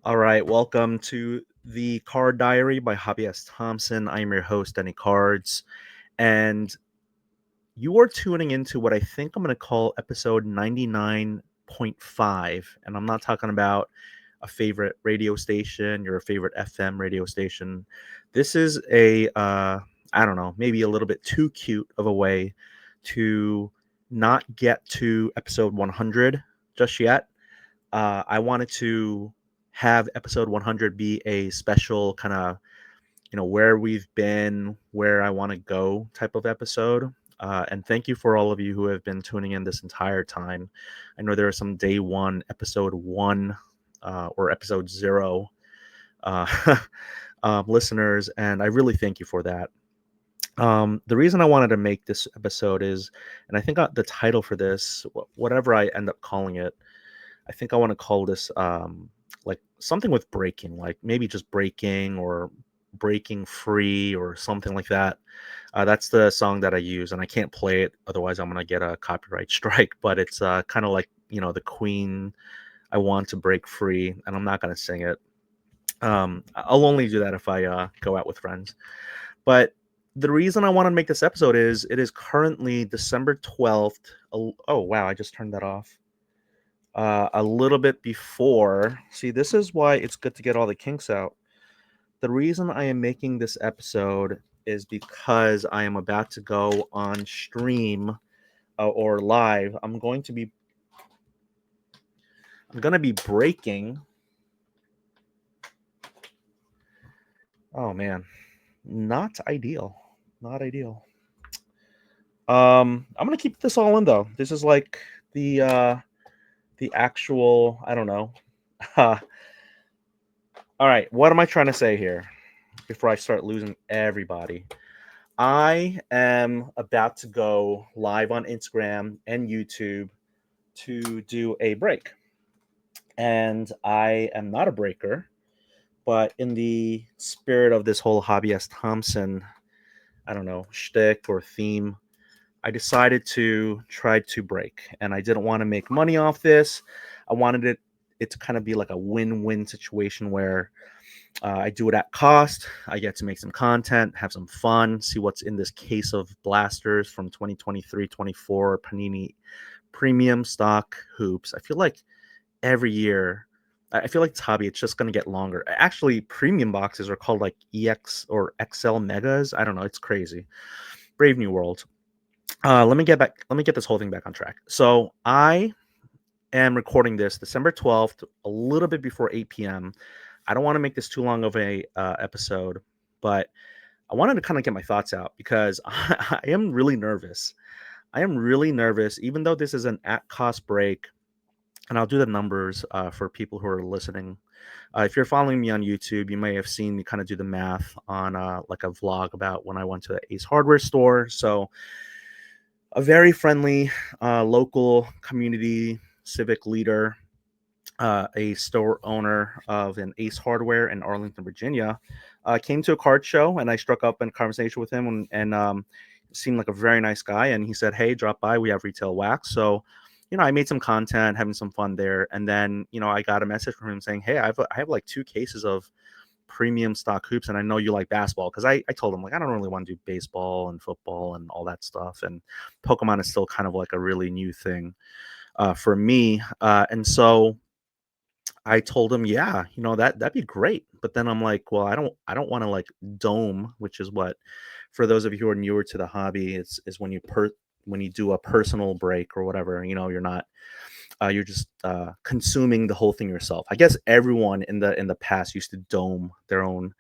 All right, welcome to the Card Diary by Hobby S. Thompson. I'm your host, Denny Cards, and you are tuning into what I think I'm going to call episode 99.5. And I'm not talking about a favorite radio station, your favorite FM radio station. This is I don't know, maybe a little bit too cute of a way to not get to episode 100 just yet. I wanted to have episode 100 be a special kind of, where we've been, where I want to go type of episode. And thank you for all of you who have been tuning in this entire time. I know there are some day one, episode one, or episode zero uh, listeners, and I really thank you for that. The reason I wanted to make this episode is, and I think the title for this, whatever I end up calling it, I think I want to call this like something with breaking, like maybe just breaking or breaking free or something like that. That's the song that I use, and I can't play it otherwise I'm gonna get a copyright strike. But it's kind of like the Queen. I want to break free, and I'm not gonna sing it. I'll only do that if I go out with friends. But the reason I want to make this episode is it is currently December 12th. Oh wow, I just turned that off a little bit before. See, this is why it's good to get all the kinks out. The reason I am making this episode is because I am about to go on stream or live. I'm going to be breaking. Oh man, not ideal. Not ideal. I'm going to keep this all in though. This is like the actual, I don't know. All right, what am I trying to say here before I start losing everybody? I am about to go live on Instagram and YouTube to do a break. And I am not a breaker, but in the spirit of this whole Hobby S. Thompson, I don't know, shtick or theme, I decided to try to break. And I didn't want to make money off this. I wanted it to kind of be like a win-win situation where I do it at cost. I get to make some content, have some fun, see what's in this case of blasters from 2023-24 Panini premium stock hoops. I feel like every year, I feel like it's hobby. It's just going to get longer. Actually, premium boxes are called like EX or XL megas. I don't know. It's crazy. Brave New World. Let me get back. Let me get this whole thing back on track. So I am recording this December 12th, a little bit before 8 p.m. I don't want to make this too long of a episode, but I wanted to kind of get my thoughts out because I am really nervous. I am really nervous, even though this is an at cost break. And I'll do the numbers for people who are listening. If you're following me on YouTube, you may have seen me kind of do the math on like a vlog about when I went to the Ace Hardware store. So a very friendly local community civic leader, a store owner of an Ace Hardware in Arlington, Virginia, came to a card show, and I struck up in a conversation with him, and seemed like a very nice guy. And he said, "Hey, drop by. We have retail wax." So, I made some content, having some fun there, and then I got a message from him saying, "Hey, I have like 2 cases of premium stock hoops, and I know you like basketball," because I told him like I don't really want to do baseball and football and all that stuff, and Pokemon is still kind of like a really new thing for me, and so I told him, yeah, that'd be great. But then I'm like, well, I don't want to like dome, which is what, for those of you who are newer to the hobby, is when you do a personal break or whatever, you're not, you're just consuming the whole thing yourself. I guess everyone in the past used to dome their own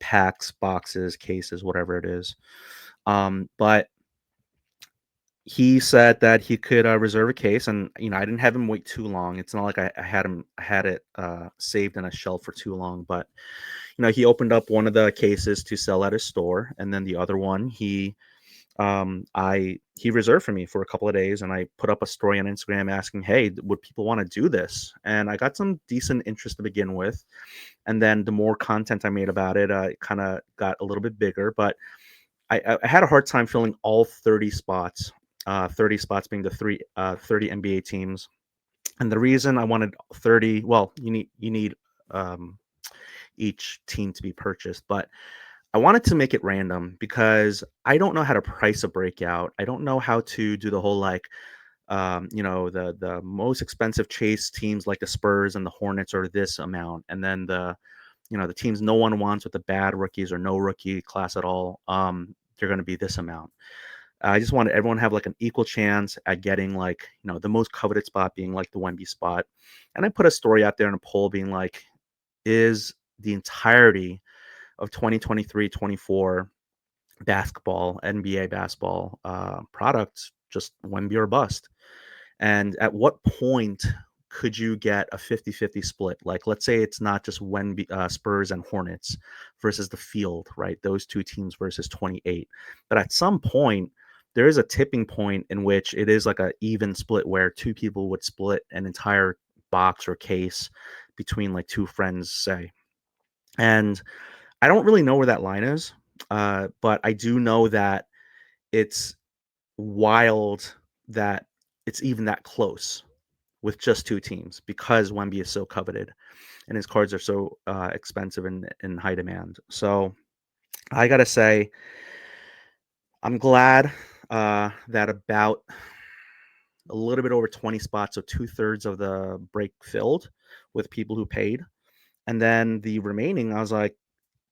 packs, boxes, cases, whatever it is. But he said that he could reserve a case, and I didn't have him wait too long. It's not like I had it saved in a shelf for too long, but he opened up one of the cases to sell at his store, and then the other one he reserved for me for a couple of days, and I put up a story on Instagram asking, hey, would people want to do this? And I got some decent interest to begin with, and then the more content I made about it, it kind of got a little bit bigger, but I had a hard time filling all 30 spots. 30 spots being the 30 NBA teams. And the reason I wanted 30, well, you need each team to be purchased. But I wanted to make it random because I don't know how to price a breakout. I don't know how to do the whole like the most expensive chase teams like the Spurs and the Hornets are this amount, and then the teams no one wants with the bad rookies or no rookie class at all, they're going to be this amount. I just wanted everyone to have like an equal chance at getting like the most coveted spot being like the Wemby spot, and I put a story out there in a poll being like, is the entirety of 2023-24 basketball, NBA basketball products just Wemby or bust? And at what point could you get a 50-50 split? Like, let's say it's not just Wemby, Spurs and Hornets versus the field, right? Those two teams versus 28. But at some point, there is a tipping point in which it is like an even split where two people would split an entire box or case between like two friends, say. And I don't really know where that line is, but I do know that it's wild that it's even that close with just two teams because Wemby is so coveted and his cards are so expensive and in high demand. So I gotta say, I'm glad that about a little bit over 20 spots, so 2/3 of the break filled with people who paid, and then the remaining, I was like,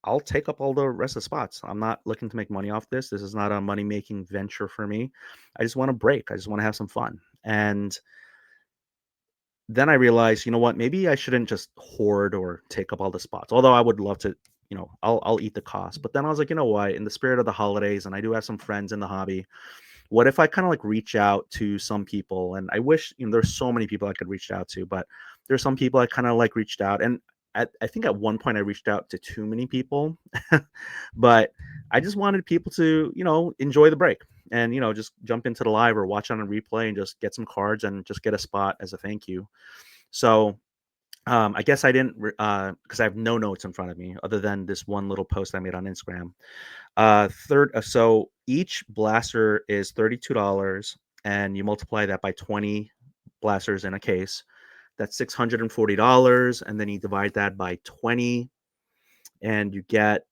I'll take up all the rest of the spots. I'm not looking to make money off this. This is not a money making venture for me. I just want to break. I just want to have some fun. And then I realized, you know what? Maybe I shouldn't just hoard or take up all the spots. Although I would love to, I'll eat the cost. But then I was like, you know what? In the spirit of the holidays, and I do have some friends in the hobby. What if I kind of like reach out to some people? And I wish, there's so many people I could reach out to, but there's some people I kind of like reached out. And I think at one point I reached out to too many people, but I just wanted people to, enjoy the break and, just jump into the live or watch on a replay and just get some cards and just get a spot as a thank you. So I guess I didn't, because I have no notes in front of me other than this one little post I made on Instagram. So each blaster is $32, and you multiply that by 20 blasters in a case. That's $640, and then you divide that by 20, and you get.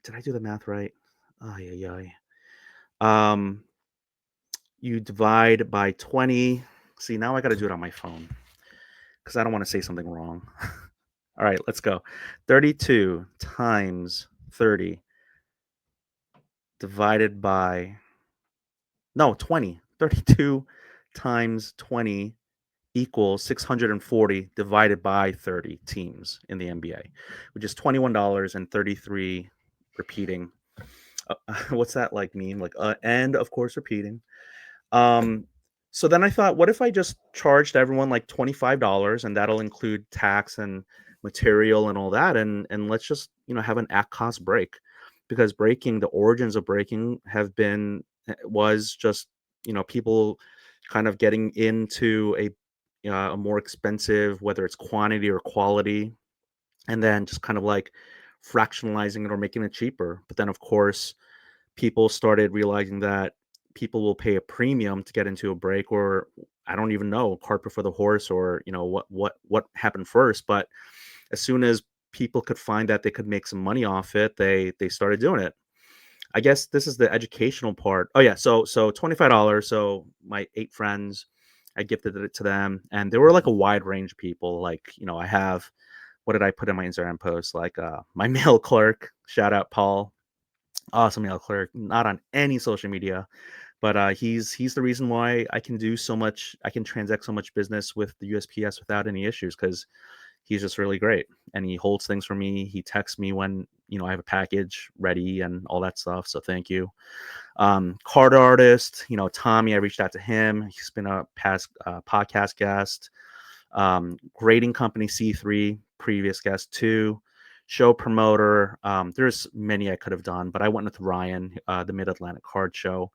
Did I do the math right? Oh yeah, yeah. You divide by 20. See, now I got to do it on my phone because I don't want to say something wrong. All right, let's go. 32 times 30 divided by 20. 32 times 20 equals 640 divided by 30 teams in the NBA, which is $21 and 33 repeating. What's that like mean? Like and of course repeating. Um so then I thought, what if I just charged everyone like $25 and that'll include tax and material and all that, and let's just, have an at cost break, because the origins of breaking was just, people kind of getting into a more expensive, whether it's quantity or quality, and then just kind of like fractionalizing it or making it cheaper. But then of course people started realizing that people will pay a premium to get into a break, or I don't even know, cart before the horse, or what happened first. But as soon as people could find that they could make some money off it, they started doing it. I guess this is the educational part. Oh yeah, so $25. So my 8 friends, I gifted it to them, and there were like a wide range of people. Like, I have, what did I put in my Instagram post? Like my mail clerk, shout out Paul, awesome mail clerk, not on any social media, but he's the reason why I can do so much. I can transact so much business with the USPS without any issues, because he's just really great, and he holds things for me. He texts me when I have a package ready and all that stuff. So thank you. Card artist, Tommy, I reached out to him. He's been a past podcast guest. Grading company C3, previous guest too. Show promoter. There's many I could have done, but I went with Ryan, the Mid Atlantic Card Show.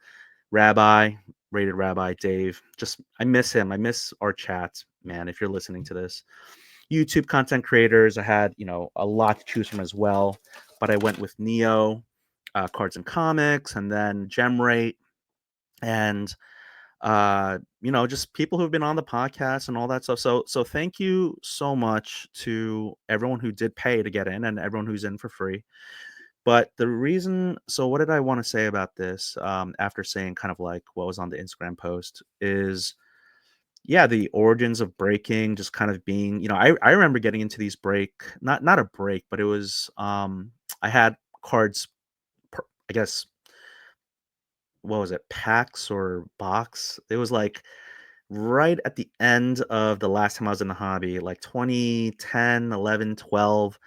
Rabbi, Rated Rabbi, Dave. Just, I miss him. I miss our chats, man. If you're listening to this, YouTube content creators, I had a lot to choose from as well, but I went with Neo, Cards and Comics, and then Gemrate, and just people who've been on the podcast and all that stuff. So thank you so much to everyone who did pay to get in and everyone who's in for free. But the reason, so what did I want to say about this, after saying kind of like what was on the Instagram post is, yeah, the origins of breaking, just kind of being, I remember getting into these not a break, but it was, I had cards, I guess, what was it, packs or box? It was like right at the end of the last time I was in the hobby, like 2010, 11, 12.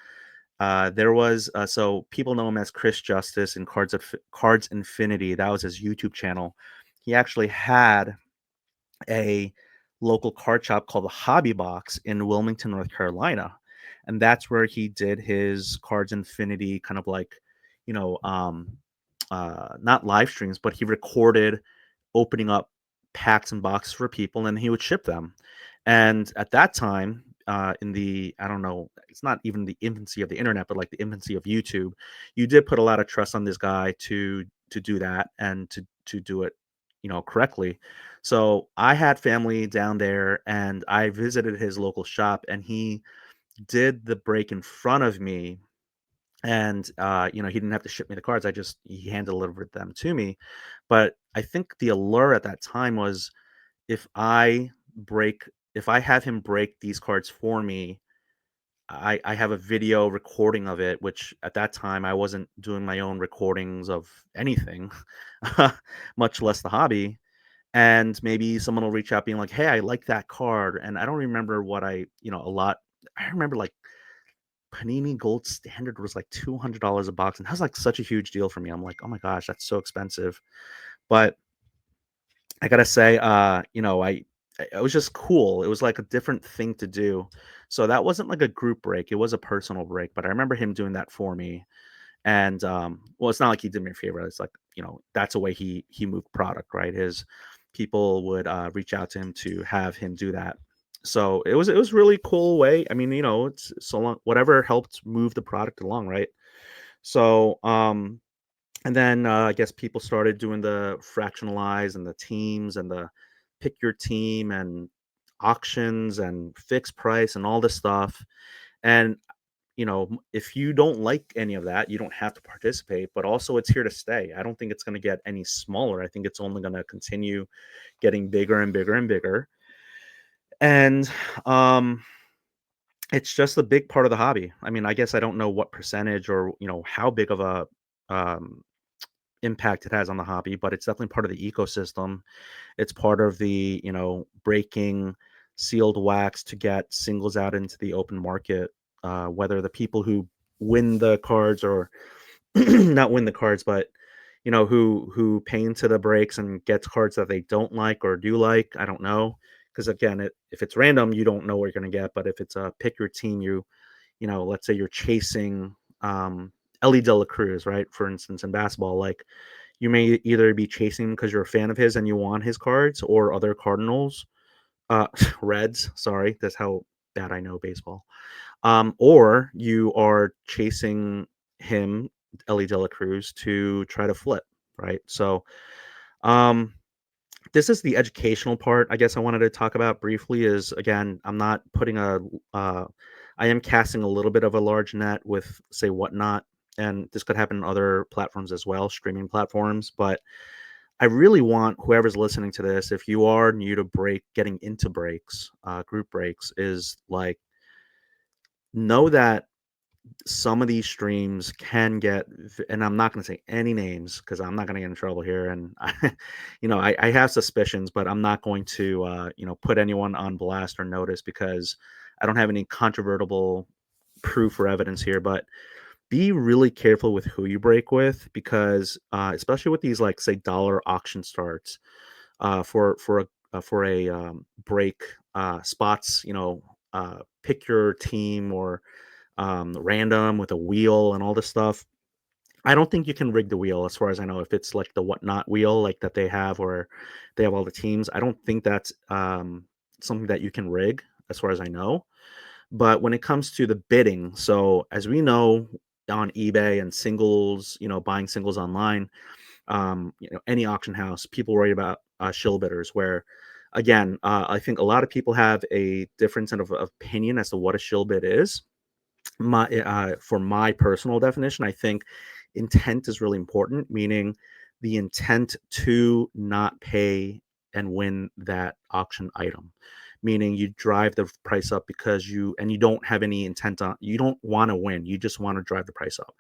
There was, so people know him as Chris Justice and Cards Infinity. That was his YouTube channel. He actually had a local card shop called the Hobby Box in Wilmington, North Carolina. And that's where he did his Cards Infinity kind of like, you know, not live streams, but he recorded opening up packs and boxes for people and he would ship them. And at that time, in the, I don't know, it's not even the infancy of the internet, but like the infancy of YouTube, you did put a lot of trust on this guy to do that and to do it, correctly. So I had family down there and I visited his local shop and he did the break in front of me. And he didn't have to ship me the cards. He hand delivered them to me. But I think the allure at that time was if I break if I have him break these cards for me, I have a video recording of it, which at that time I wasn't doing my own recordings of anything, much less the hobby. And maybe someone will reach out being like, "Hey, I like that card." And I don't remember what a lot. I remember like Panini Gold Standard was like $200 a box, and that was like such a huge deal for me. I'm like, "Oh my gosh, that's so expensive." But I gotta say, it was just cool. It was like a different thing to do. So that wasn't like a group break. It was a personal break. But I remember him doing that for me. And well, it's not like he did me a favor. It's like, that's a way he moved product, right? His people would reach out to him to have him do that. So it was really cool way. I mean, it's so long, whatever helped move the product along, right? So and then, I guess people started doing the fractionalize and the teams and the pick your team and auctions and fixed price and all this stuff. And, if you don't like any of that, you don't have to participate, but also it's here to stay. I don't think it's going to get any smaller. I think it's only going to continue getting bigger and bigger and bigger. And it's just a big part of the hobby. I mean, I guess I don't know what percentage or, how big of a um, impact it has on the hobby, but it's definitely part of the ecosystem. It's part of the, breaking sealed wax to get singles out into the open market, whether the people who win the cards or not win the cards, but who pay into the breaks and gets cards that they don't like or do like. I don't know. Because again, if it's random, you don't know what you're going to get. But if it's a pick your team, let's say you're chasing Ellie De La Cruz, right? For instance, in basketball, like you may either be chasing because you're a fan of his and you want his cards, or other Cardinals, Reds. Sorry, that's how bad I know baseball. Or you are chasing him, Ellie De La Cruz, to try to flip, right? So, um, this is the educational part. I guess I wanted to talk about briefly. Is again, I'm not putting uh, I am casting a little bit of a large net with say Whatnot, and this could happen on other platforms as well, streaming platforms, but I really want whoever's listening to this, if you are new to getting into breaks, group breaks, is like know that some of these streams can get, and I'm not going to say any names because I'm not going to get in trouble here. And I have suspicions, but I'm not going to, put anyone on blast or notice because I don't have any controvertible proof or evidence here. But be really careful with who you break with because, especially with these like say dollar auction starts, for a break spots, pick your team or random with a wheel and all this stuff. I don't think you can rig the wheel as far as I know. If it's like the Whatnot wheel, like that they have, or they have all the teams, I don't think that's something that you can rig as far as I know. But when it comes to the bidding, so as we know on eBay and singles, buying singles online, any auction house, people worry about shill bidders. Where, again, I think a lot of people have a difference of opinion as to what a shill bid is. For my personal definition, I think intent is really important, meaning the intent to not pay and win that auction item. Meaning you drive the price up because you don't have any intent on, you don't want to win, you just want to drive the price up.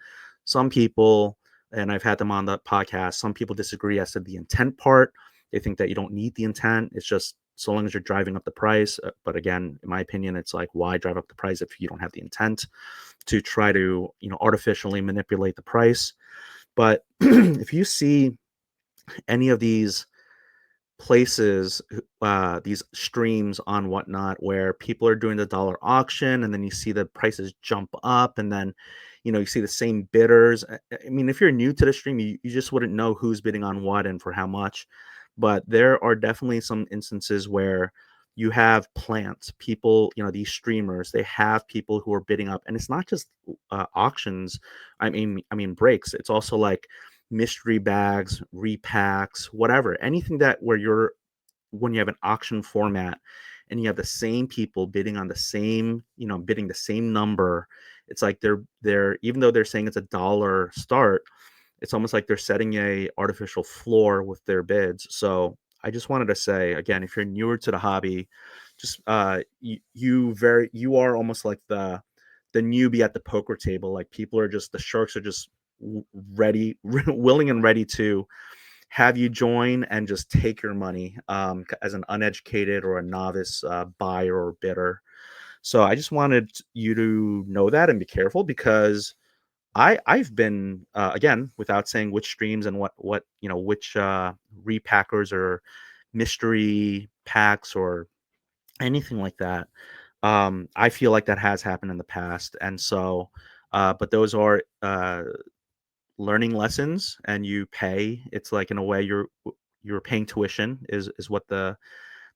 Some people, and I've had them on the podcast, some people disagree as to the intent part. They think that you don't need the intent. It's just so long as you're driving up the price. But again, in my opinion, it's like, why drive up the price if you don't have the intent to try to, artificially manipulate the price? But if you see any of these places, these streams on whatnot, where people are doing the dollar auction, and then you see the prices jump up, and then you see the same bidders. I mean, if you're new to the stream, you just wouldn't know who's bidding on what and for how much. But there are definitely some instances where you have plants, people, these streamers, they have people who are bidding up, and it's not just auctions. I mean breaks. It's also like mystery bags, repacks, whatever, anything that where you're when you have an auction format and you have the same people bidding on the same, bidding the same number. It's like they're even though they're saying it's $1 start, it's almost like they're setting a artificial floor with their bids. So I just wanted to say again, if you're newer to the hobby, just you are almost like the newbie at the poker table. Like, people are just, the sharks are just ready, willing and ready to have you join and just take your money, as an uneducated or a novice buyer or bidder. So I just wanted you to know that and be careful, because I've been, again, without saying which streams and what which repackers or mystery packs or anything like that. I feel like that has happened in the past, and so, but those are learning lessons, and you pay. It's like, in a way, you're paying tuition, is what the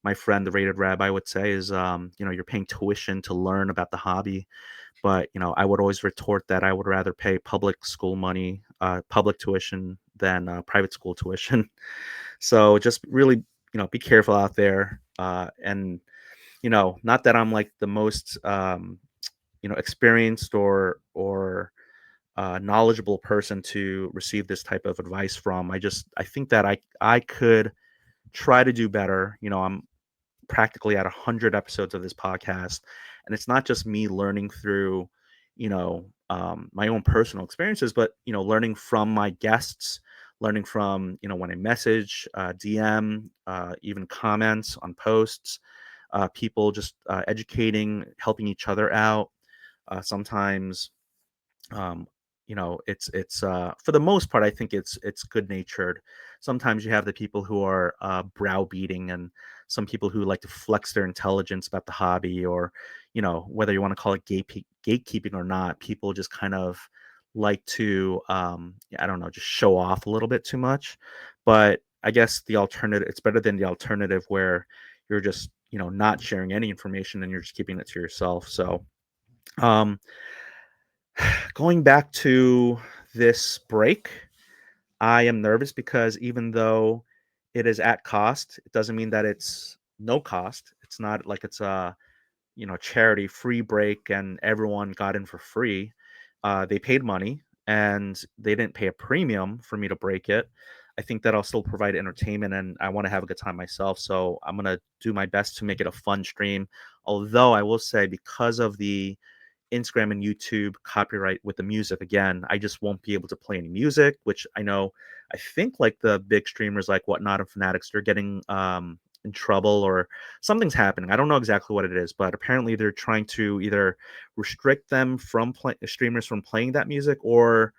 my friend the rated rabbi would say, is you're paying tuition to learn about the hobby. But I would always retort that I would rather pay public school money, public tuition, than private school tuition. So just really, be careful out there. And not that I'm like the most experienced or knowledgeable person to receive this type of advice from. I think that I could try to do better. I'm practically at 100 episodes of this podcast, and it's not just me learning through my own personal experiences, but learning from my guests, learning from when I message, DM, even comments on posts, people just educating, helping each other out. Sometimes, um, it's for the most part, I think it's good natured. Sometimes you have the people who are browbeating, and some people who like to flex their intelligence about the hobby, or whether you want to call it gatekeeping or not, people just kind of like to, I don't know, just show off a little bit too much. But I guess the alternative, it's better than the alternative, where you're just not sharing any information and you're just keeping it to yourself. So, um going back to this break, I am nervous, because even though it is at cost, it doesn't mean that it's no cost. It's not like it's a charity free break and everyone got in for free. They paid money, and they didn't pay a premium for me to break it. I think that I'll still provide entertainment, and I want to have a good time myself. So I'm gonna do my best to make it a fun stream. Although I will say, because of the Instagram and YouTube copyright with the music, again, I just won't be able to play any music, which I think like the big streamers like Whatnot and Fanatics, they're getting in trouble, or something's happening. I don't know exactly what it is, but apparently they're trying to either restrict them from streamers from playing that music, or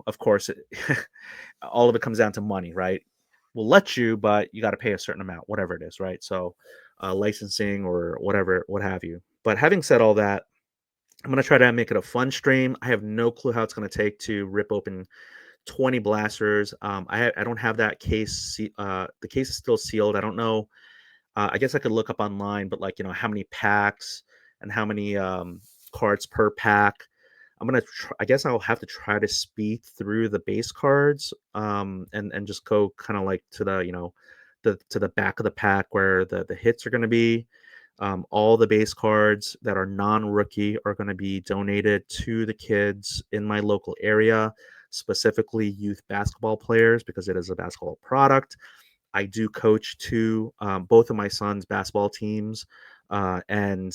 of course, all of it comes down to money, right? We'll let you, but you got to pay a certain amount, whatever it is, right? So, licensing or whatever, what have you. But having said all that, I'm gonna try to make it a fun stream. I have no clue how it's gonna take to rip open 20 blasters. I don't have that case. The case is still sealed. I don't know. I guess I could look up online, but, like, how many packs and how many cards per pack. I guess I'll have to try to speed through the base cards, and just go kind of like to the back of the pack where the hits are going to be. All the base cards that are non-rookie are going to be donated to the kids in my local area, specifically youth basketball players, because it is a basketball product. I do coach both of my sons' basketball teams, and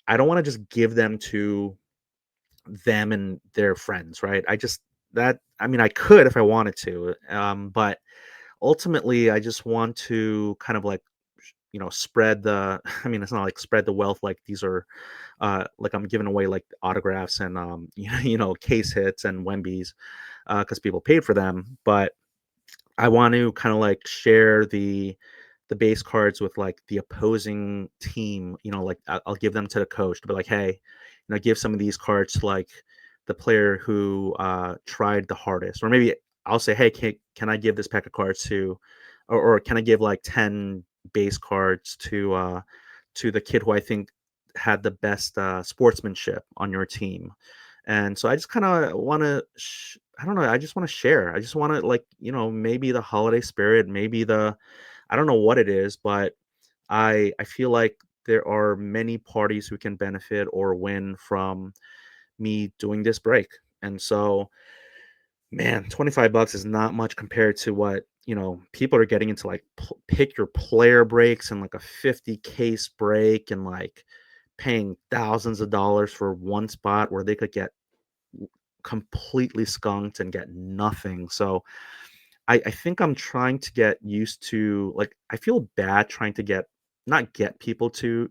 I don't want to just give them to them and their friends, right? I mean, I could if I wanted to, but ultimately, I just want to kind of like, spread the. I mean, it's not like spread the wealth. Like these are, like I'm giving away like autographs and case hits and Wemby's, because people paid for them, but I want to kind of like share the base cards with like the opposing team. Like I'll give them to the coach to be like, hey, give some of these cards to like the player who tried the hardest, or maybe I'll say, hey, can I give this pack of cards to, or can I give like 10 base cards to the kid who I think had the best sportsmanship on your team. And so I just kind of want to, I don't know, I just want to share. I just want to, like, maybe the holiday spirit, maybe I don't know what it is, but I feel like there are many parties who can benefit or win from me doing this break. And so, man, $25 is not much compared to what, people are getting into, like pick your player breaks and like a 50 case break, and like paying thousands of dollars for one spot where they could get completely skunked and get nothing. So I think I'm trying to get used to, like, I feel bad trying to not get people to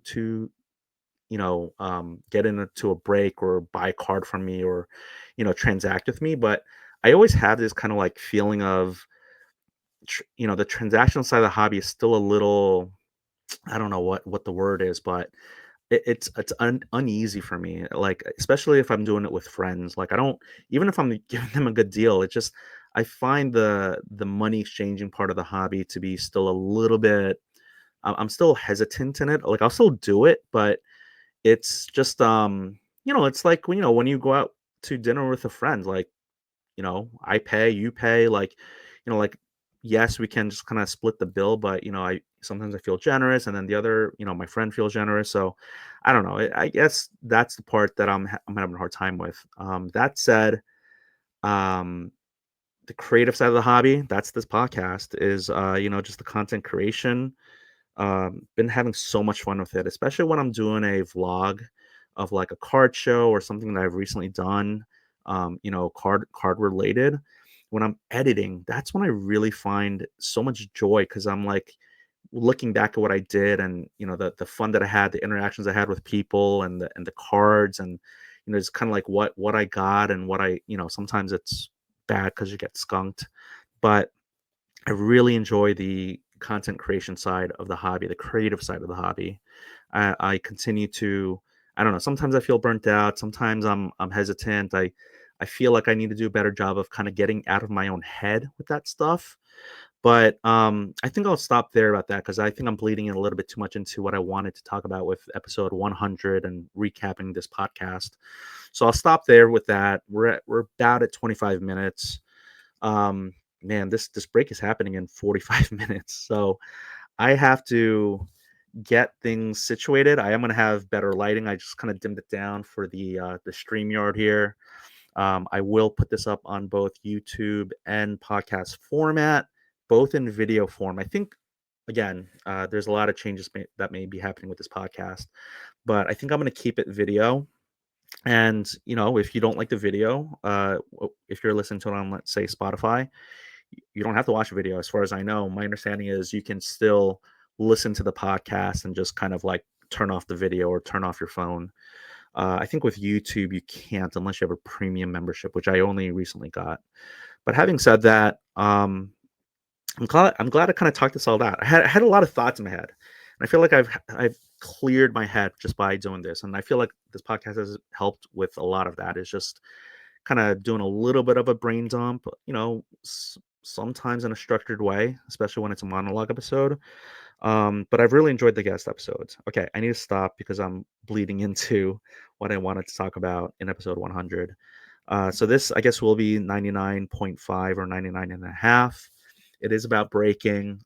get into a break or buy a card from me, or transact with me, but I always have this kind of like feeling of the transactional side of the hobby is still a little, I don't know what the word is, but it's uneasy for me, like, especially if I'm doing it with friends. Like, I don't, even if I'm giving them a good deal, it just, I find the money exchanging part of the hobby to be still a little bit, I'm still hesitant in it. Like, I'll still do it, but it's just, it's like when you go out to dinner with a friend, like, I pay, you pay, like, like, yes, we can just kind of split the bill, but I sometimes I feel generous, and then the other, my friend feels generous. So I don't know. I guess that's the part that I'm having a hard time with. That said, um, the creative side of the hobby, that's this podcast, is just the content creation. Been having so much fun with it, especially when I'm doing a vlog of like a card show or something that I've recently done, card related. When I'm editing, that's when I really find so much joy, because I'm like looking back at what I did, and the fun that I had, the interactions I had with people, and the cards, and it's kind of like what I got, and what I, sometimes it's bad because you get skunked, but I really enjoy the content creation side of the hobby, the creative side of the hobby. I continue to, I don't know, sometimes I feel burnt out, sometimes I'm hesitant. I feel like I need to do a better job of kind of getting out of my own head with that stuff. But I think I'll stop there about that, because I think I'm bleeding in a little bit too much into what I wanted to talk about with episode 100 and recapping this podcast. So I'll stop there with that. We're about at 25 minutes. Um, Man, this break is happening in 45 minutes, so I have to get things situated. I am gonna have better lighting. I just kind of dimmed it down for the StreamYard here. I will put this up on both YouTube and podcast format, both in video form. I think, again, there's a lot of changes that may be happening with this podcast, but I think I'm going to keep it video. And if you don't like the video, if you're listening to it on, let's say, Spotify, you don't have to watch a video. As far as I know, my understanding is you can still listen to the podcast and just kind of like turn off the video or turn off your phone. I think with YouTube you can't, unless you have a premium membership, which I only recently got. But having said that, I'm glad I kind of talked this all out. I had a lot of thoughts in my head, and I feel like I've cleared my head just by doing this. And I feel like this podcast has helped with a lot of that. It's just kind of doing a little bit of a brain dump, sometimes in a structured way, especially when it's a monologue episode. But I've really enjoyed the guest episodes. Okay, I need to stop because I'm bleeding into what I wanted to talk about in episode 100. So this, I guess, will be 99.5 or 99 and a half. It is about breaking.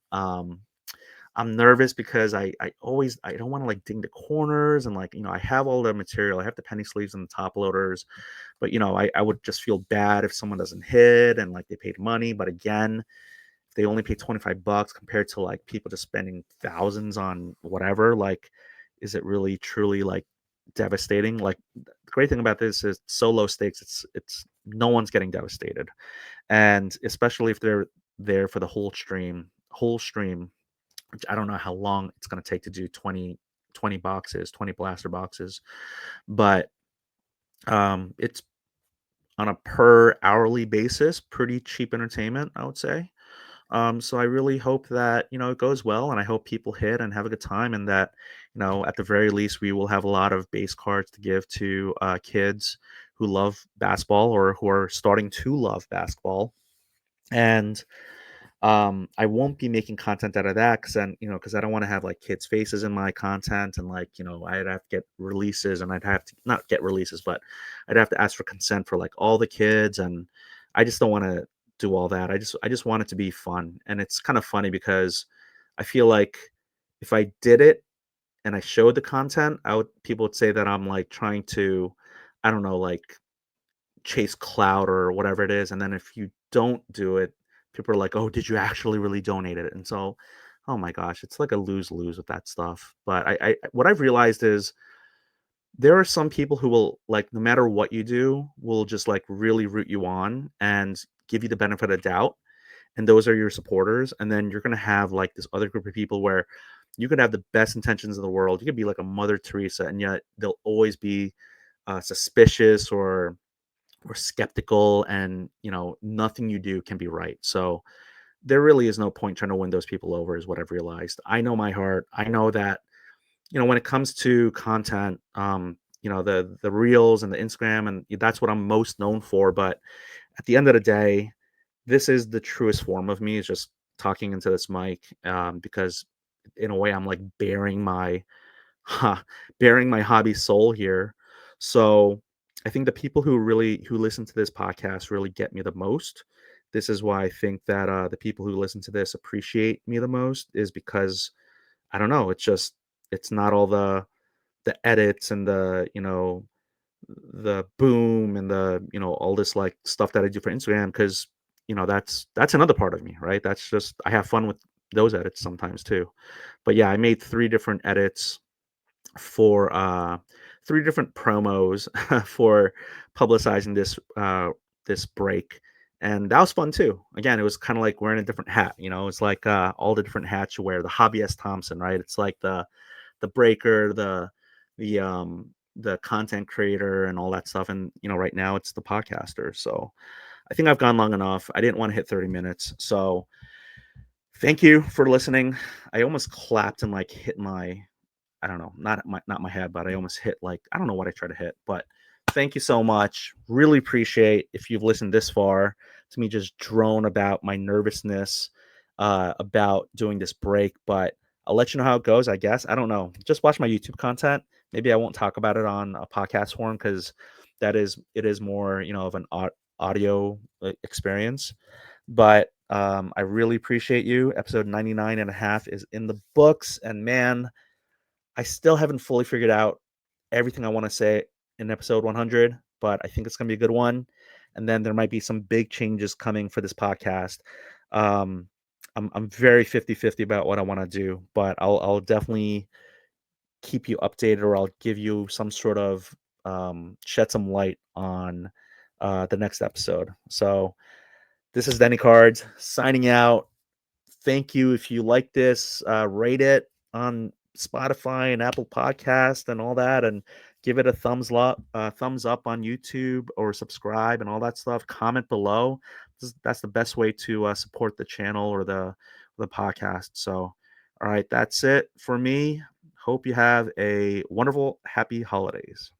I'm nervous because I don't want to like ding the corners and like, I have all the material. I have the penny sleeves and the top loaders, but I would just feel bad if someone doesn't hit and like they paid money. But again, if they only pay 25 bucks compared to like people just spending thousands on whatever, like, is it really truly like devastating? Like, the great thing about this is so low stakes. It's no one's getting devastated. And especially if they're there for the whole stream, which I don't know how long it's going to take to do 20 boxes, 20 blaster boxes, but it's on a per hourly basis, pretty cheap entertainment, I would say. So I really hope that, it goes well, and I hope people hit and have a good time, and that, at the very least, we will have a lot of base cards to give to kids who love basketball or who are starting to love basketball. And I won't be making content out of that because then, because I don't want to have like kids' faces in my content, and like, I'd have to get releases, and I'd have to not get releases, but I'd have to ask for consent for like all the kids, and I just don't want to do all that. I just want it to be fun, and it's kind of funny because I feel like if I did it and I showed the content, people would say that I'm like trying to, I don't know, like chase clout or whatever it is. And then if you don't do it, people are like, "Oh, did you actually really donate it?" And so, oh my gosh, it's like a lose lose with that stuff. But what I've realized is there are some people who will like, no matter what you do, will just like really root you on and give you the benefit of doubt. And those are your supporters. And then you're gonna have like this other group of people where you could have the best intentions in the world. You could be like a Mother Teresa, and yet they'll always be suspicious or skeptical, and nothing you do can be right. So there really is no point trying to win those people over, is what I've realized. I know my heart. I know that when it comes to content, the reels and the Instagram, and that's what I'm most known for. But at the end of the day, this is the truest form of me, is just talking into this mic, because in a way I'm like bearing my hobby soul here. So I think the people who listen to this podcast really get me the most. This is why I think that the people who listen to this appreciate me the most, is because I don't know. It's not all the edits and the boom and all this like stuff that I do for Instagram, because that's another part of me, right? That's just, I have fun with those edits sometimes too. But yeah, I made three different edits for three different promos for publicizing this break, and that was fun too. Again, it was kind of like wearing a different hat. It's like all the different hats you wear. The hobbyist Thompson, right? It's like the breaker, the content creator, and all that stuff. And right now it's the podcaster. So I think I've gone long enough. I didn't want to hit 30 minutes, so thank you for listening. I almost clapped and like hit my, I don't know, not my head, but I almost hit like, I don't know what I tried to hit. But thank you so much. Really appreciate if you've listened this far to me just drone about my nervousness about doing this break. But I'll let you know how it goes, I guess. I don't know. Just watch my YouTube content. Maybe I won't talk about it on a podcast form, because it is more, of an audio experience. But I really appreciate you. Episode 99 and a half is in the books, and man, I still haven't fully figured out everything I want to say in episode 100, but I think it's going to be a good one. And then there might be some big changes coming for this podcast. Um, I'm very 50-50 about what I want to do, but I'll definitely keep you updated, or I'll give you some sort of shed some light on the next episode. So this is Denny Cards signing out. Thank you. If you like this, rate it on Spotify and Apple Podcast and all that, and give it a thumbs up on YouTube, or subscribe and all that stuff. Comment below. That's the best way to support the channel or the podcast. So, all right, that's it for me. Hope you have a wonderful, happy holidays.